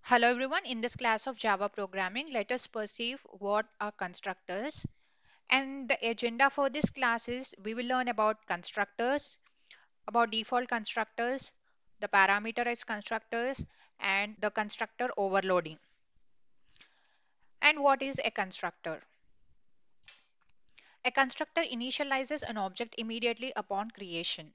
Hello everyone, in this class of Java programming, let us perceive what are constructors. And the agenda for this class is we will learn about constructors, about default constructors, the parameterized constructors, and the constructor overloading. And what is a constructor? A constructor initializes an object immediately upon creation.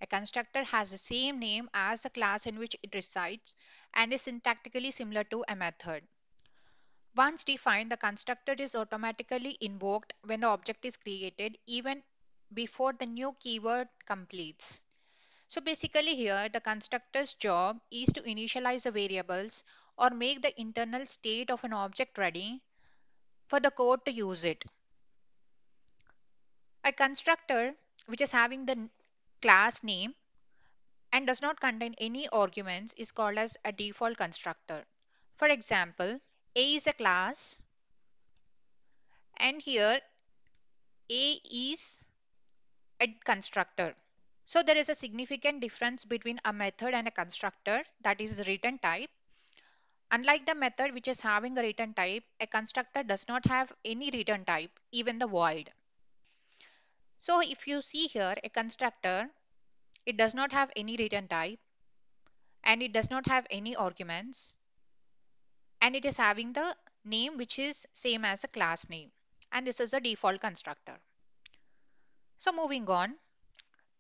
A constructor has the same name as the class in which it resides and is syntactically similar to a method. Once defined, the constructor is automatically invoked when the object is created, even before the new keyword completes. So basically here, the constructor's job is to initialize the variables or make the internal state of an object ready for the code to use it. A constructor which is having the class name and does not contain any arguments is called as a default constructor. For example, A is a class and here A is a constructor. So there is a significant difference between a method and a constructor, that is return type. Unlike the method which is having a return type, a constructor does not have any return type, even the void. So if you see here a constructor, it does not have any return type and it does not have any arguments and it is having the name which is same as a class name, and this is a default constructor. So moving on,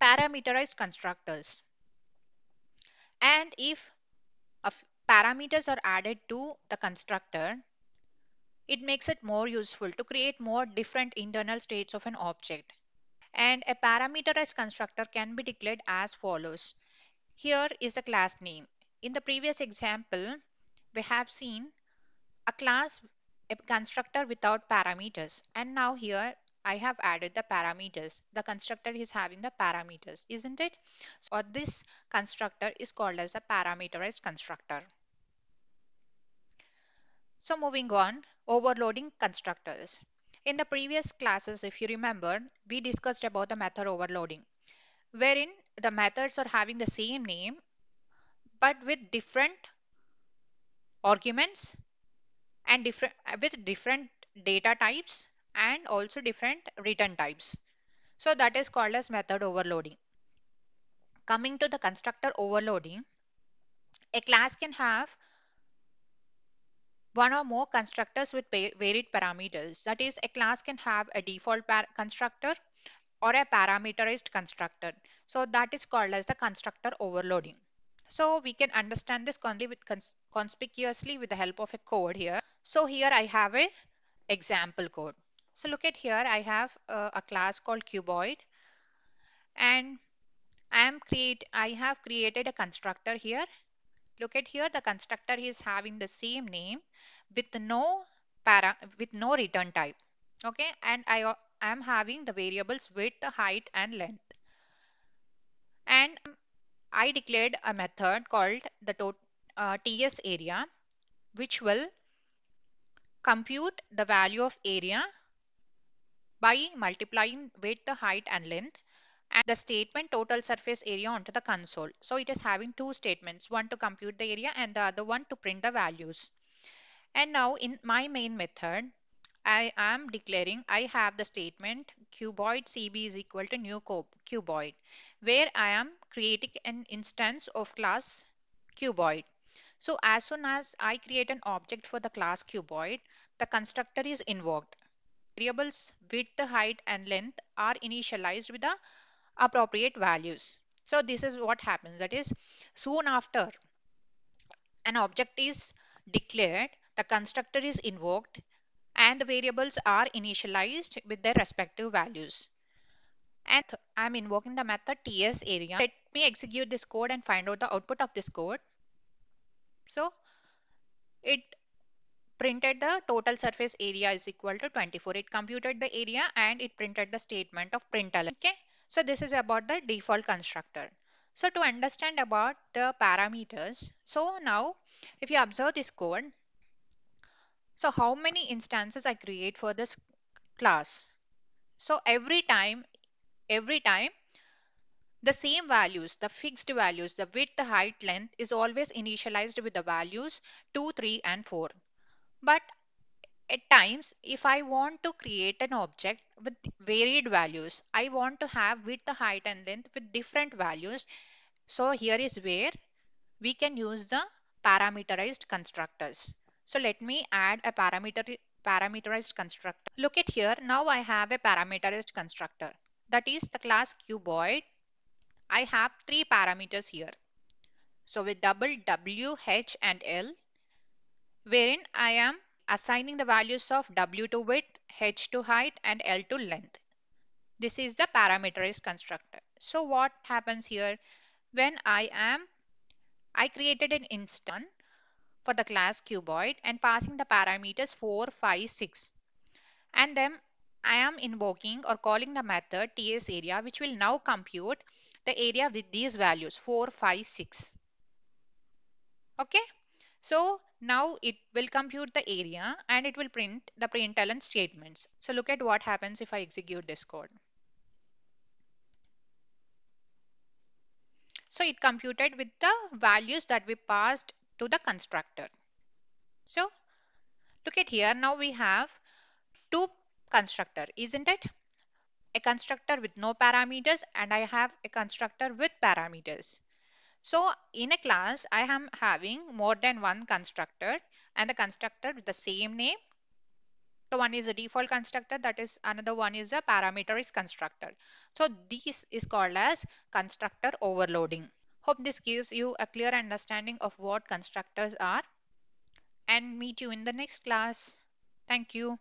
parameterized constructors. And if parameters are added to the constructor, it makes it more useful to create more different internal states of an object. And a parameterized constructor can be declared as follows. Here is a class name. In the previous example, we have seen a class, a constructor without parameters. And now here I have added the parameters. The constructor is having the parameters, isn't it? So this constructor is called as a parameterized constructor. So moving on, overloading constructors. In the previous classes, if you remember, we discussed about the method overloading, wherein the methods are having the same name but with different arguments and different data types and also different return types. So that is called as method overloading. Coming to the constructor overloading, a class can have one or more constructors with varied parameters. That is, a class can have a default constructor or a parameterized constructor. So that is called as the constructor overloading. So we can understand this conspicuously with the help of a code here. So here I have a example code. So look at here, I have a class called cuboid and I have created a constructor here. Look at here, the constructor is having the same name with no return type. Okay, and I am having the variables width, height and length. And I declared a method called the TS area, which will compute the value of area by multiplying width, height and length and the statement total surface area onto the console. So it is having two statements, one to compute the area and the other one to print the values. And now in my main method, I am declaring I have the statement cuboid CB is equal to new cuboid, where I am creating an instance of class cuboid. So as soon as I create an object for the class cuboid, the constructor is invoked. Variables width, height and length are initialized with the appropriate values. So this is what happens. That is, soon after an object is declared, the constructor is invoked and the variables are initialized with their respective values. And I'm invoking the method TS area. Let me execute this code and find out the output of this code. So it printed the total surface area is equal to 24. It computed the area and it printed the statement of println. Okay. So this is about the default constructor. So to understand about the parameters, so now if you observe this code, so how many instances I create for this class? So every time The same values, the fixed values, the width, the height, length is always initialized with the values 2, 3 and 4. But at times, if I want to create an object with varied values, I want to have width, height and length with different values. So here is where we can use the parameterized constructors. So let me add a parameterized constructor. Look at here. Now I have a parameterized constructor. That is the class cuboid. I have three parameters here. So with double W, H and L, wherein I am assigning the values of W to width, H to height and L to length. This is the parameterized constructor. So what happens here when I created an instance for the class cuboid and passing the parameters 4, 5, 6. And then I am invoking or calling the method TS area which will now compute the area with these values 4, 5, 6. Okay. So now it will compute the area and it will print the println statements. So look at what happens if I execute this code. So it computed with the values that we passed to the constructor. So look at here. Now we have two constructor, isn't it? A constructor with no parameters and I have a constructor with parameters. So in a class, I am having more than one constructor and the constructor with the same name. So one is a default constructor, that is another one is a parameterized constructor. So this is called as constructor overloading. Hope this gives you a clear understanding of what constructors are and meet you in the next class. Thank you.